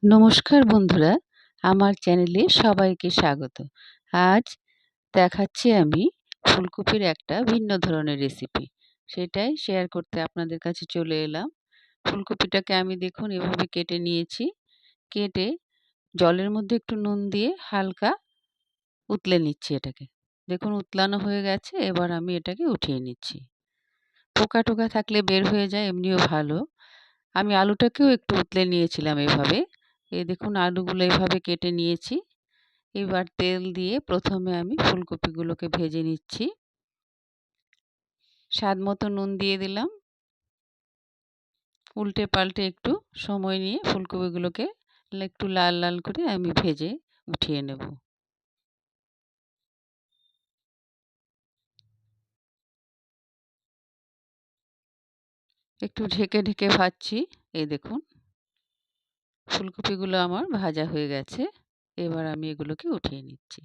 নমস্কার বন্ধুরা, আমার চ্যানেলে সবাইকে স্বাগত। আজ দেখাচ্ছি আমি ফুলকপির একটা ভিন্ন ধরনের রেসিপি। সেটাই শেয়ার করতে আপনাদের কাছে চলে এলাম। ফুলকপিটাকে আমি দেখুন এভাবে কেটে নিয়েছি। কেটে জলের মধ্যে একটু নুন দিয়ে হালকা উতলে নিচ্ছি এটাকে। দেখুন উতলানো হয়ে গেছে, এবার আমি এটাকে উঠিয়ে নিচ্ছি। পোকা টোকা থাকলে বের হয়ে যায়, এমনিও ভালো। আমি আলুটাকেও একটু উতলে নিয়েছিলাম এভাবে। এই দেখুন আলুগুলো এভাবে কেটে নিয়েছি। এবার তেল দিয়ে প্রথমে আমি ফুলকপিগুলোকে ভেজে নিচ্ছি। স্বাদ মতো নুন দিয়ে দিলাম। উল্টে পাল্টে একটু সময় নিয়ে ফুলকপিগুলোকে একটু লাল লাল করে আমি ভেজে উঠিয়ে নেব। একটু ঢেকে ঢেকে ভাজছি। এই দেখুন ফুলকপিগুলো আমার ভাজা হয়ে গেছে। এবার আমি এগুলোকে উঠিয়ে নিচ্ছি।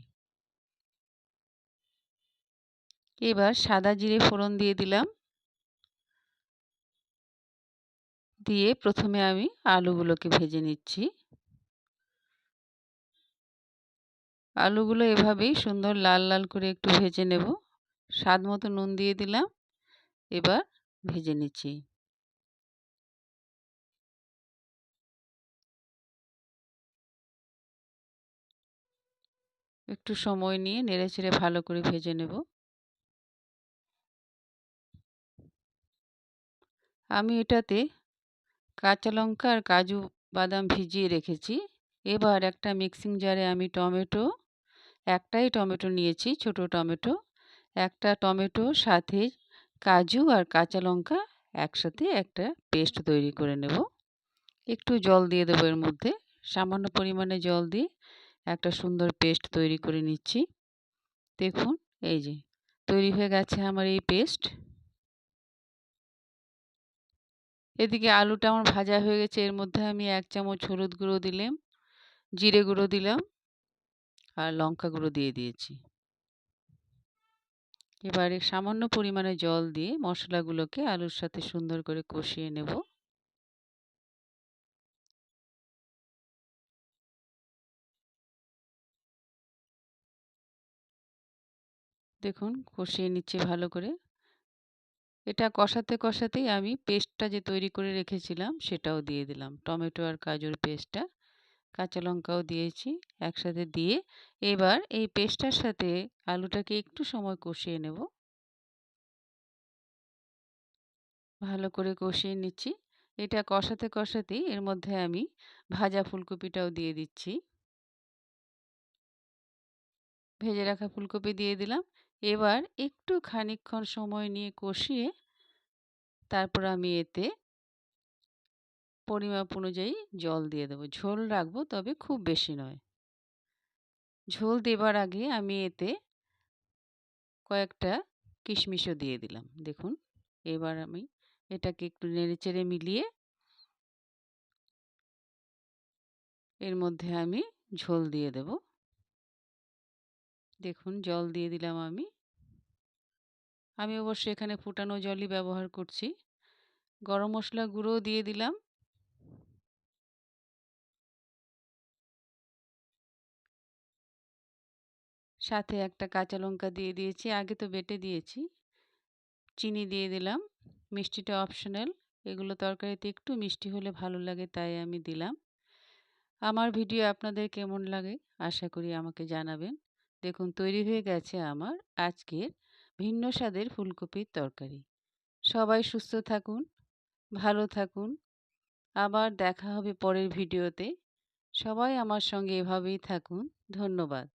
এবার সাদা জিরে ফোড়ন দিয়ে দিলাম। দিয়ে প্রথমে আমি আলুগুলোকে ভেজে নিচ্ছি। আলুগুলো এভাবেই সুন্দর লাল লাল করে একটু ভেজে নেব। স্বাদ মতো নুন দিয়ে দিলাম। এবার ভেজে নিচ্ছি। একটু সময় নিয়ে নেড়েচেড়ে ভালো করে ভেজে নেব। আমি এটাতে কাঁচা লঙ্কা আর কাজু বাদাম ভিজিয়ে রেখেছি। এবার একটা মিক্সিং জারে আমি একটাই টমেটো নিয়েছি, ছোট টমেটো। একটা টমেটো সাথে কাজু আর কাঁচা লঙ্কা একসাথে একটা পেস্ট তৈরি করে নেব। একটু জল দিয়ে দেবো এর মধ্যে। সামান্য পরিমাণে জল দিয়ে একটা সুন্দর পেস্ট তৈরি করে নিচ্ছি। দেখুন এই যে তৈরি হয়ে গেছে আমার এই পেস্ট। এদিকে আলুটা আমার ভাজা হয়ে গেছে। এর মধ্যে আমি ১ চামচ হলুদ গুঁড়ো দিলাম, জিরে গুঁড়ো দিলাম আর লঙ্কা গুঁড়ো দিয়ে দিয়েছি। এবারে সামান্য পরিমাণে জল দিয়ে মশলাগুলোকে আলুর সাথে সুন্দর করে কষিয়ে নেব। দেখুন কষিয়ে নিচ্ছি ভালো করে। এটা কষাতে কষাতেই আমি পেস্টটা যে তৈরি করে রেখেছিলাম সেটাও দিয়ে দিলাম। টমেটো আর কাজুর পেস্টটা, কাঁচা লঙ্কাও দিয়েছি একসাথে দিয়ে এবার এই পেস্টটার সাথে আলুটাকে একটু সময় কষিয়ে নেব। ভালো করে কষিয়ে নিচ্ছি। এটা কষাতে কষাতেই এর মধ্যে আমি ভাজা ফুলকপিটাও দিয়ে দিচ্ছি। ভেজে রাখা ফুলকপি দিয়ে দিলাম। এবার একটু খানিকক্ষণ সময় নিয়ে কষিয়ে তারপর আমি এতে পরিমাপ অনুযায়ী জল দিয়ে দেবো। ঝোল রাখবো, তবে খুব বেশি নয়। ঝোল দেবার আগে আমি এতে কয়েকটা কিশমিশও দিয়ে দিলাম। দেখুন এবার আমি এটাকে একটু নেড়েচেড়ে মিলিয়ে এর মধ্যে আমি ঝোল দিয়ে দেব। দেখুন জল দিয়ে দিলাম আমি। আমি অবশ্য এখানে ফুটানো জলই ব্যবহার করছি। গরম মসলা গুঁড়োও দিয়ে দিলাম। সাথে একটা কাঁচা লঙ্কা দিয়ে দিয়েছি, আগে তো বেটে দিয়েছি। চিনি দিয়ে দিলাম। মিষ্টিটা অপশনাল। এগুলো তরকারিতে একটু মিষ্টি হলে ভালো লাগে, তাই আমি দিলাম। আমার ভিডিও আপনাদের কেমন লাগে আশা করি আমাকে জানাবেন। দেখুন তৈরি হয়ে গেছে আমার আজকের ভিন্ন স্বাদের ফুলকপির তরকারি। সবাই সুস্থ থাকুন, ভালো থাকুন। আবার দেখা হবে পরের ভিডিওতে। সবাই আমার সঙ্গে এভাবেই থাকুন। ধন্যবাদ।